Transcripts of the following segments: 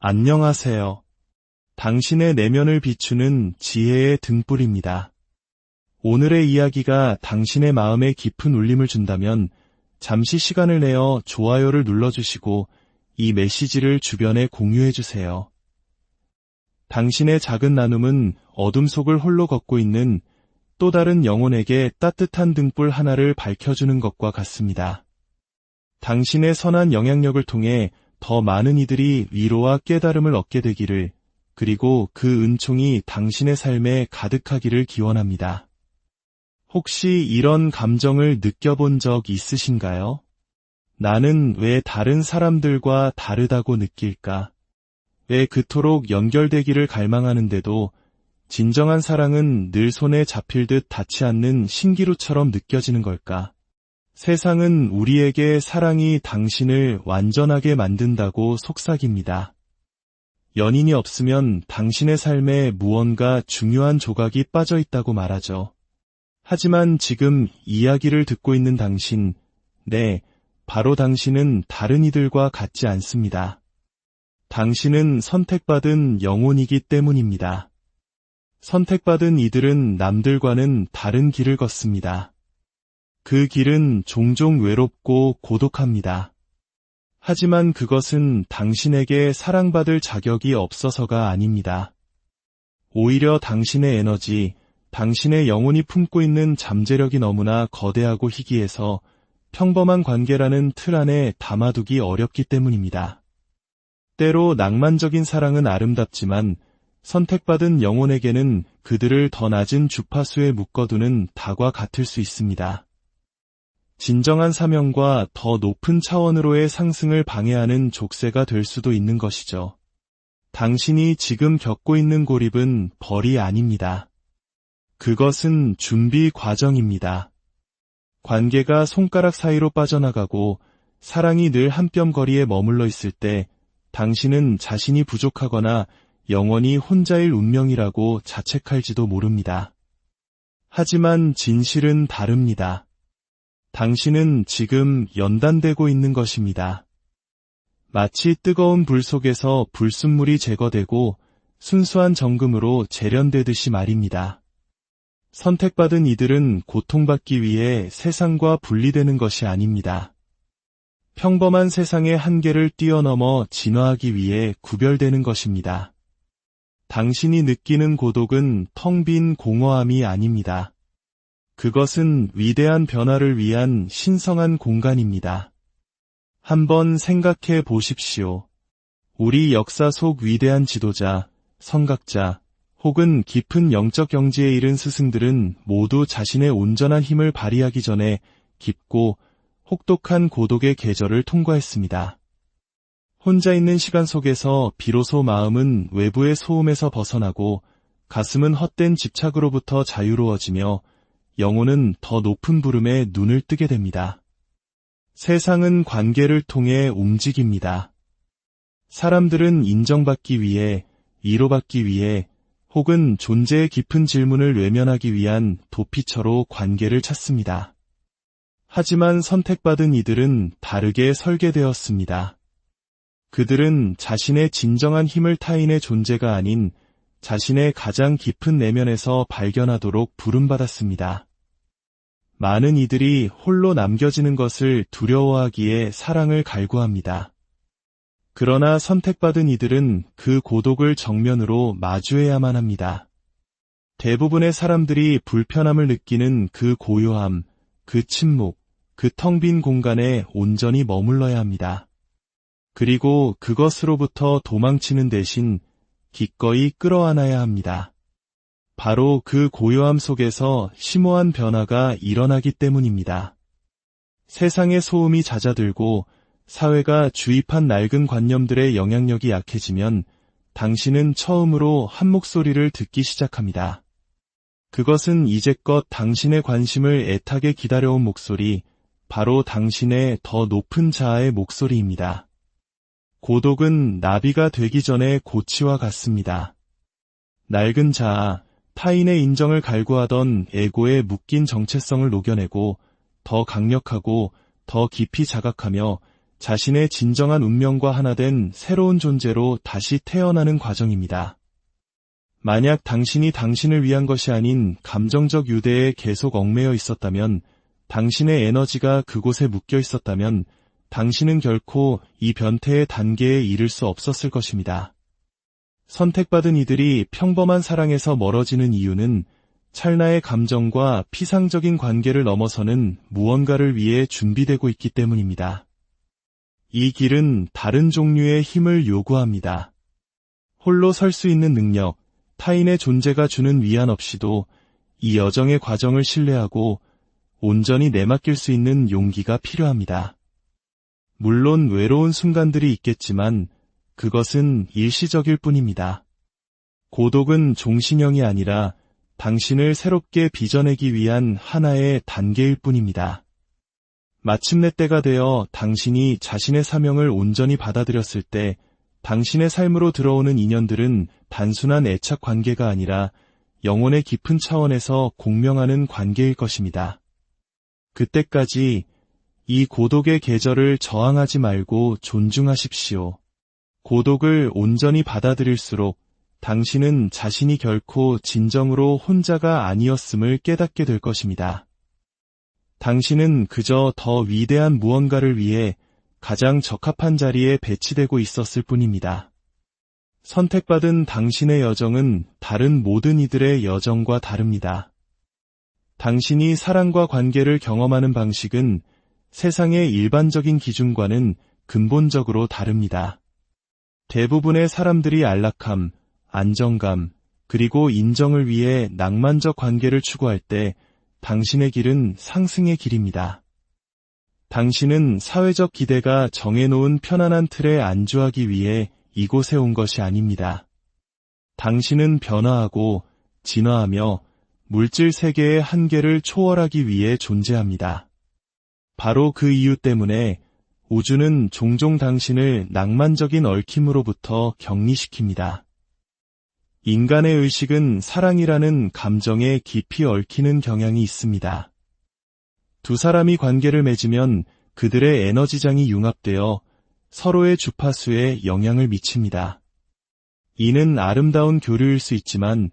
안녕하세요. 당신의 내면을 비추는 지혜의 등불입니다. 오늘의 이야기가 당신의 마음에 깊은 울림을 준다면 잠시 시간을 내어 좋아요를 눌러주시고 이 메시지를 주변에 공유해주세요. 당신의 작은 나눔은 어둠 속을 홀로 걷고 있는 또 다른 영혼에게 따뜻한 등불 하나를 밝혀주는 것과 같습니다. 당신의 선한 영향력을 통해 더 많은 이들이 위로와 깨달음을 얻게 되기를, 그리고 그 은총이 당신의 삶에 가득하기를 기원합니다. 혹시 이런 감정을 느껴본 적 있으신가요? 나는 왜 다른 사람들과 다르다고 느낄까? 왜 그토록 연결되기를 갈망하는데도 진정한 사랑은 늘 손에 잡힐 듯 닿지 않는 신기루처럼 느껴지는 걸까? 세상은 우리에게 사랑이 당신을 완전하게 만든다고 속삭입니다. 연인이 없으면 당신의 삶에 무언가 중요한 조각이 빠져 있다고 말하죠. 하지만 지금 이야기를 듣고 있는 당신, 바로 당신은 다른 이들과 같지 않습니다. 당신은 선택받은 영혼이기 때문입니다. 선택받은 이들은 남들과는 다른 길을 걷습니다. 그 길은 종종 외롭고 고독합니다. 하지만 그것은 당신에게 사랑받을 자격이 없어서가 아닙니다. 오히려 당신의 에너지, 당신의 영혼이 품고 있는 잠재력이 너무나 거대하고 희귀해서 평범한 관계라는 틀 안에 담아두기 어렵기 때문입니다. 때로 낭만적인 사랑은 아름답지만 선택받은 영혼에게는 그들을 더 낮은 주파수에 묶어두는 닭과 같을 수 있습니다. 진정한 사명과 더 높은 차원으로의 상승을 방해하는 족쇄가 될 수도 있는 것이죠. 당신이 지금 겪고 있는 고립은 벌이 아닙니다. 그것은 준비 과정입니다. 관계가 손가락 사이로 빠져나가고 사랑이 늘 한 뼘 거리에 머물러 있을 때 당신은 자신이 부족하거나 영원히 혼자일 운명이라고 자책할지도 모릅니다. 하지만 진실은 다릅니다. 당신은 지금 연단되고 있는 것입니다. 마치 뜨거운 불 속에서 불순물이 제거되고 순수한 정금으로 재련되듯이 말입니다. 선택받은 이들은 고통받기 위해 세상과 분리되는 것이 아닙니다. 평범한 세상의 한계를 뛰어넘어 진화하기 위해 구별되는 것입니다. 당신이 느끼는 고독은 텅 빈 공허함이 아닙니다. 그것은 위대한 변화를 위한 신성한 공간입니다. 한번 생각해 보십시오. 우리 역사 속 위대한 지도자, 선각자, 혹은 깊은 영적 경지에 이른 스승들은 모두 자신의 온전한 힘을 발휘하기 전에 깊고 혹독한 고독의 계절을 통과했습니다. 혼자 있는 시간 속에서 비로소 마음은 외부의 소음에서 벗어나고 가슴은 헛된 집착으로부터 자유로워지며 영혼은 더 높은 부름에 눈을 뜨게 됩니다. 세상은 관계를 통해 움직입니다. 사람들은 인정받기 위해, 위로받기 위해, 혹은 존재의 깊은 질문을 외면하기 위한 도피처로 관계를 찾습니다. 하지만 선택받은 이들은 다르게 설계되었습니다. 그들은 자신의 진정한 힘을 타인의 존재가 아닌 자신의 가장 깊은 내면에서 발견하도록 부름받았습니다. 많은 이들이 홀로 남겨지는 것을 두려워하기에 사랑을 갈구합니다. 그러나 선택받은 이들은 그 고독을 정면으로 마주해야만 합니다. 대부분의 사람들이 불편함을 느끼는 그 고요함, 그 침묵, 그 텅 빈 공간에 온전히 머물러야 합니다. 그리고 그것으로부터 도망치는 대신 기꺼이 끌어안아야 합니다. 바로 그 고요함 속에서 심오한 변화가 일어나기 때문입니다. 세상의 소음이 잦아들고 사회가 주입한 낡은 관념들의 영향력이 약해지면 당신은 처음으로 한 목소리를 듣기 시작합니다. 그것은 이제껏 당신의 관심을 애타게 기다려온 목소리, 바로 당신의 더 높은 자아의 목소리입니다. 고독은 나비가 되기 전에 고치와 같습니다. 낡은 자아, 타인의 인정을 갈구하던 에고의 묶인 정체성을 녹여내고 더 강력하고 더 깊이 자각하며 자신의 진정한 운명과 하나 된 새로운 존재로 다시 태어나는 과정입니다. 만약 당신이 당신을 위한 것이 아닌 감정적 유대에 계속 얽매여 있었다면, 당신의 에너지가 그곳에 묶여 있었다면, 당신은 결코 이 변태의 단계에 이를 수 없었을 것입니다. 선택받은 이들이 평범한 사랑에서 멀어지는 이유는 찰나의 감정과 피상적인 관계를 넘어서는 무언가를 위해 준비되고 있기 때문입니다. 이 길은 다른 종류의 힘을 요구합니다. 홀로 설 수 있는 능력, 타인의 존재가 주는 위안 없이도 이 여정의 과정을 신뢰하고 온전히 내맡길 수 있는 용기가 필요합니다. 물론 외로운 순간들이 있겠지만 그것은 일시적일 뿐입니다. 고독은 종신형이 아니라 당신을 새롭게 빚어내기 위한 하나의 단계일 뿐입니다. 마침내 때가 되어 당신이 자신의 사명을 온전히 받아들였을 때 당신의 삶으로 들어오는 인연들은 단순한 애착 관계가 아니라 영혼의 깊은 차원에서 공명하는 관계일 것입니다. 그때까지 이 고독의 계절을 저항하지 말고 존중하십시오. 고독을 온전히 받아들일수록 당신은 자신이 결코 진정으로 혼자가 아니었음을 깨닫게 될 것입니다. 당신은 그저 더 위대한 무언가를 위해 가장 적합한 자리에 배치되고 있었을 뿐입니다. 선택받은 당신의 여정은 다른 모든 이들의 여정과 다릅니다. 당신이 사랑과 관계를 경험하는 방식은 세상의 일반적인 기준과는 근본적으로 다릅니다. 대부분의 사람들이 안락함, 안정감, 그리고 인정을 위해 낭만적 관계를 추구할 때 당신의 길은 상승의 길입니다. 당신은 사회적 기대가 정해놓은 편안한 틀에 안주하기 위해 이곳에 온 것이 아닙니다. 당신은 변화하고 진화하며 물질 세계의 한계를 초월하기 위해 존재합니다. 바로 그 이유 때문에 우주는 종종 당신을 낭만적인 얽힘으로부터 격리시킵니다. 인간의 의식은 사랑이라는 감정에 깊이 얽히는 경향이 있습니다. 두 사람이 관계를 맺으면 그들의 에너지장이 융합되어 서로의 주파수에 영향을 미칩니다. 이는 아름다운 교류일 수 있지만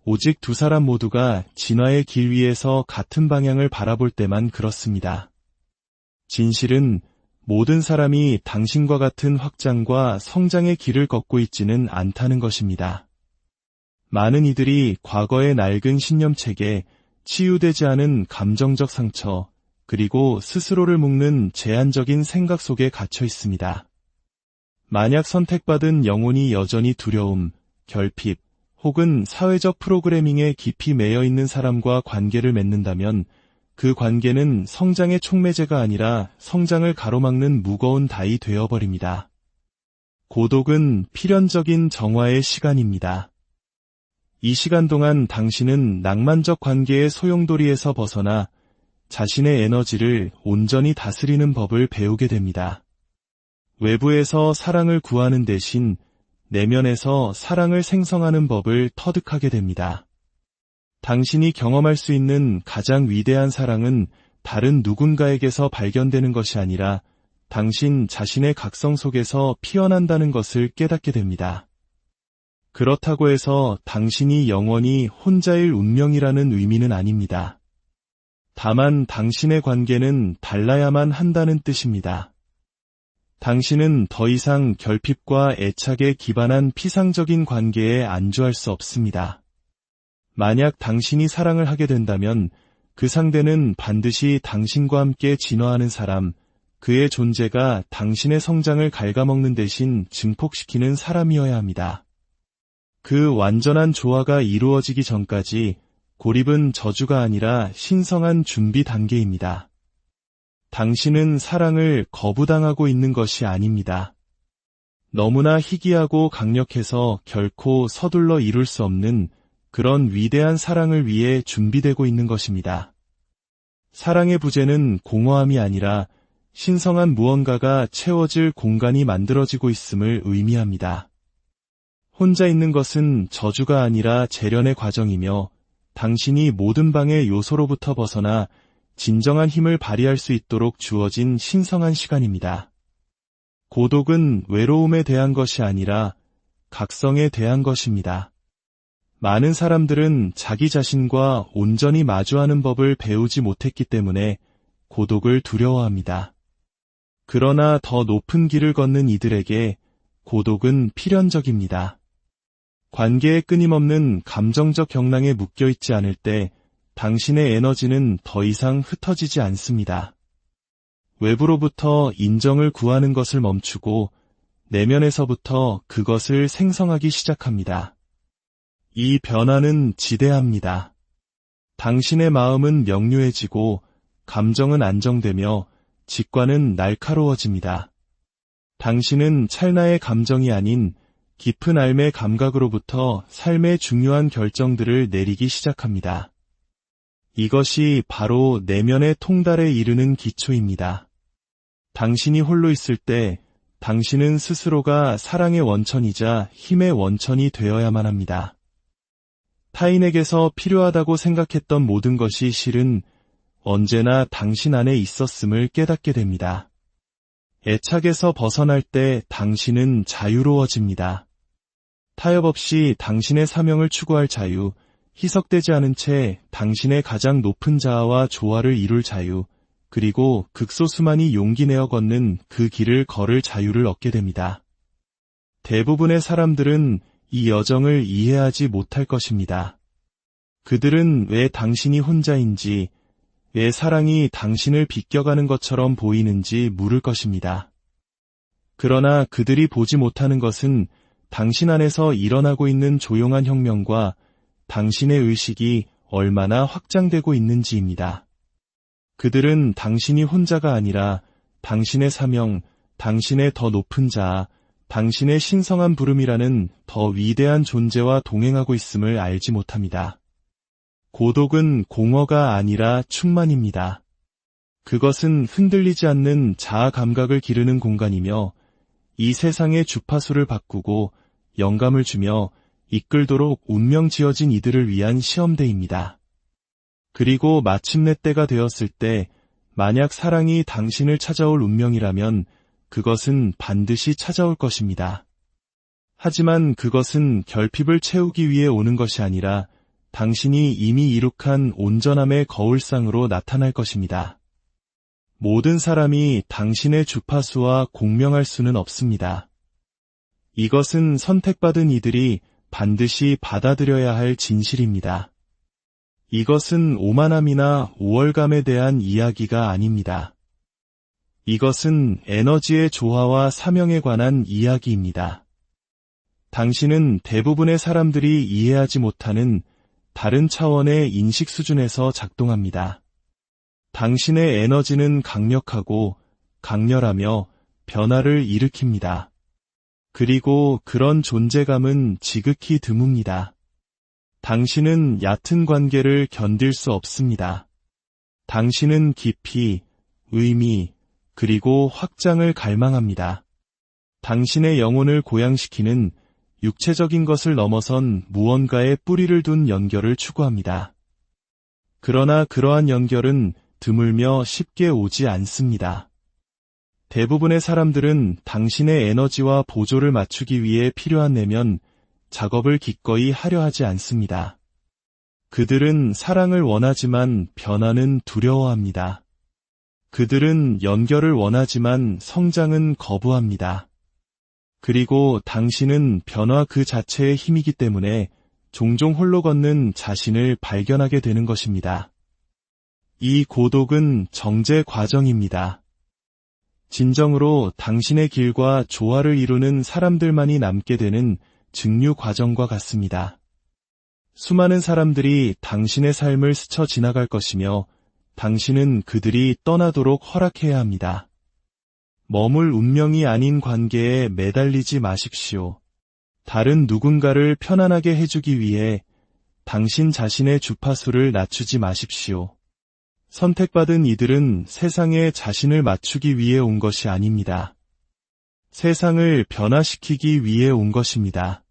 오직 두 사람 모두가 진화의 길 위에서 같은 방향을 바라볼 때만 그렇습니다. 진실은 모든 사람이 당신과 같은 확장과 성장의 길을 걷고 있지는 않다는 것입니다. 많은 이들이 과거의 낡은 신념체계, 치유되지 않은 감정적 상처, 그리고 스스로를 묶는 제한적인 생각 속에 갇혀 있습니다. 만약 선택받은 영혼이 여전히 두려움, 결핍, 혹은 사회적 프로그래밍에 깊이 매여 있는 사람과 관계를 맺는다면 그 관계는 성장의 촉매제가 아니라 성장을 가로막는 무거운 다이 되어버립니다. 고독은 필연적인 정화의 시간입니다. 이 시간 동안 당신은 낭만적 관계의 소용돌이에서 벗어나 자신의 에너지를 온전히 다스리는 법을 배우게 됩니다. 외부에서 사랑을 구하는 대신 내면에서 사랑을 생성하는 법을 터득하게 됩니다. 당신이 경험할 수 있는 가장 위대한 사랑은 다른 누군가에게서 발견되는 것이 아니라 당신 자신의 각성 속에서 피어난다는 것을 깨닫게 됩니다. 그렇다고 해서 당신이 영원히 혼자일 운명이라는 의미는 아닙니다. 다만 당신의 관계는 달라야만 한다는 뜻입니다. 당신은 더 이상 결핍과 애착에 기반한 피상적인 관계에 안주할 수 없습니다. 만약 당신이 사랑을 하게 된다면 그 상대는 반드시 당신과 함께 진화하는 사람, 그의 존재가 당신의 성장을 갉아먹는 대신 증폭시키는 사람이어야 합니다. 그 완전한 조화가 이루어지기 전까지 고립은 저주가 아니라 신성한 준비 단계입니다. 당신은 사랑을 거부당하고 있는 것이 아닙니다. 너무나 희귀하고 강력해서 결코 서둘러 이룰 수 없는 그런 위대한 사랑을 위해 준비되고 있는 것입니다. 사랑의 부재는 공허함이 아니라 신성한 무언가가 채워질 공간이 만들어지고 있음을 의미합니다. 혼자 있는 것은 저주가 아니라 재련의 과정이며 당신이 모든 방해 요소로부터 벗어나 진정한 힘을 발휘할 수 있도록 주어진 신성한 시간입니다. 고독은 외로움에 대한 것이 아니라 각성에 대한 것입니다. 많은 사람들은 자기 자신과 온전히 마주하는 법을 배우지 못했기 때문에 고독을 두려워합니다. 그러나 더 높은 길을 걷는 이들에게 고독은 필연적입니다. 관계의 끊임없는 감정적 경랑에 묶여있지 않을 때 당신의 에너지는 더 이상 흩어지지 않습니다. 외부로부터 인정을 구하는 것을 멈추고 내면에서부터 그것을 생성하기 시작합니다. 이 변화는 지대합니다. 당신의 마음은 명료해지고 감정은 안정되며 직관은 날카로워집니다. 당신은 찰나의 감정이 아닌 깊은 삶의 감각으로부터 삶의 중요한 결정들을 내리기 시작합니다. 이것이 바로 내면의 통달에 이르는 기초입니다. 당신이 홀로 있을 때 당신은 스스로가 사랑의 원천이자 힘의 원천이 되어야만 합니다. 타인에게서 필요하다고 생각했던 모든 것이 실은 언제나 당신 안에 있었음을 깨닫게 됩니다. 애착에서 벗어날 때 당신은 자유로워집니다. 타협 없이 당신의 사명을 추구할 자유, 희석되지 않은 채 당신의 가장 높은 자아와 조화를 이룰 자유, 그리고 극소수만이 용기 내어 걷는 그 길을 걸을 자유를 얻게 됩니다. 대부분의 사람들은 이 여정을 이해하지 못할 것입니다. 그들은 왜 당신이 혼자인지, 왜 사랑이 당신을 비껴가는 것처럼 보이는지 물을 것입니다. 그러나 그들이 보지 못하는 것은 당신 안에서 일어나고 있는 조용한 혁명과 당신의 의식이 얼마나 확장되고 있는지입니다. 그들은 당신이 혼자가 아니라 당신의 사명, 당신의 더 높은 자아, 당신의 신성한 부름이라는 더 위대한 존재와 동행하고 있음을 알지 못합니다. 고독은 공허가 아니라 충만입니다. 그것은 흔들리지 않는 자아 감각을 기르는 공간이며 이 세상의 주파수를 바꾸고 영감을 주며 이끌도록 운명 지어진 이들을 위한 시험대입니다. 그리고 마침내 때가 되었을 때 만약 사랑이 당신을 찾아올 운명이라면 그것은 반드시 찾아올 것입니다. 하지만 그것은 결핍을 채우기 위해 오는 것이 아니라 당신이 이미 이룩한 온전함의 거울상으로 나타날 것입니다. 모든 사람이 당신의 주파수와 공명할 수는 없습니다. 이것은 선택받은 이들이 반드시 받아들여야 할 진실입니다. 이것은 오만함이나 우월감에 대한 이야기가 아닙니다. 이것은 에너지의 조화와 사명에 관한 이야기입니다. 당신은 대부분의 사람들이 이해하지 못하는 다른 차원의 인식 수준에서 작동합니다. 당신의 에너지는 강력하고 강렬하며 변화를 일으킵니다. 그리고 그런 존재감은 지극히 드뭅니다. 당신은 얕은 관계를 견딜 수 없습니다. 당신은 깊이, 의미, 그리고 확장을 갈망합니다. 당신의 영혼을 고양시키는 육체적인 것을 넘어선 무언가에 뿌리를 둔 연결을 추구합니다. 그러나 그러한 연결은 드물며 쉽게 오지 않습니다. 대부분의 사람들은 당신의 에너지와 보조를 맞추기 위해 필요한 내면 작업을 기꺼이 하려 하지 않습니다. 그들은 사랑을 원하지만 변화는 두려워합니다. 그들은 연결을 원하지만 성장은 거부합니다. 그리고 당신은 변화 그 자체의 힘이기 때문에 종종 홀로 걷는 자신을 발견하게 되는 것입니다. 이 고독은 정제 과정입니다. 진정으로 당신의 길과 조화를 이루는 사람들만이 남게 되는 증류 과정과 같습니다. 수많은 사람들이 당신의 삶을 스쳐 지나갈 것이며 당신은 그들이 떠나도록 허락해야 합니다. 머물 운명이 아닌 관계에 매달리지 마십시오. 다른 누군가를 편안하게 해주기 위해 당신 자신의 주파수를 낮추지 마십시오. 선택받은 이들은 세상에 자신을 맞추기 위해 온 것이 아닙니다. 세상을 변화시키기 위해 온 것입니다.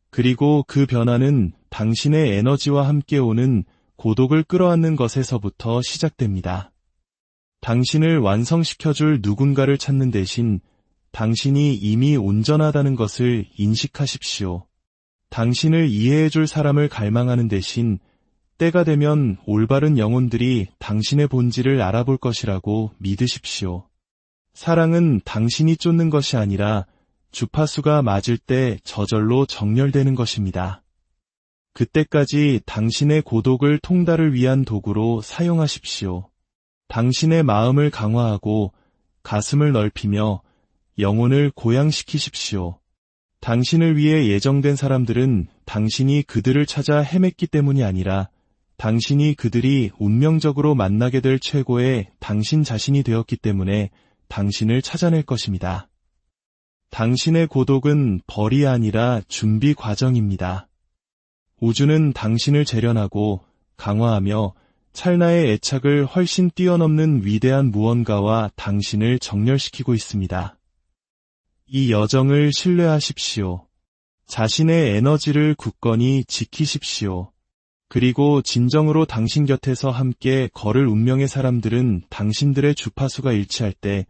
그리고 그 변화는 당신의 에너지와 함께 오는 고독을 끌어안는 것에서부터 시작됩니다. 당신을 완성시켜줄 누군가를 찾는 대신 당신이 이미 온전하다는 것을 인식하십시오. 당신을 이해해줄 사람을 갈망하는 대신 때가 되면 올바른 영혼들이 당신의 본질을 알아볼 것이라고 믿으십시오. 사랑은 당신이 쫓는 것이 아니라 주파수가 맞을 때 저절로 정렬되는 것입니다. 그때까지 당신의 고독을 통달을 위한 도구로 사용하십시오. 당신의 마음을 강화하고 가슴을 넓히며 영혼을 고양시키십시오. 당신을 위해 예정된 사람들은 당신이 그들을 찾아 헤맸기 때문이 아니라 당신이 그들이 운명적으로 만나게 될 최고의 당신 자신이 되었기 때문에 당신을 찾아낼 것입니다. 당신의 고독은 벌이 아니라 준비 과정입니다. 우주는 당신을 재련하고 강화하며 찰나의 애착을 훨씬 뛰어넘는 위대한 무언가와 당신을 정렬시키고 있습니다. 이 여정을 신뢰하십시오. 자신의 에너지를 굳건히 지키십시오. 그리고 진정으로 당신 곁에서 함께 걸을 운명의 사람들은 당신들의 주파수가 일치할 때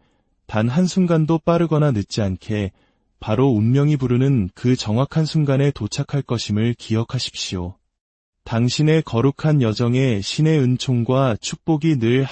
단 한순간도 빠르거나 늦지 않게 바로 운명이 부르는 그 정확한 순간에 도착할 것임을 기억하십시오. 당신의 거룩한 여정에 신의 은총과 축복이 늘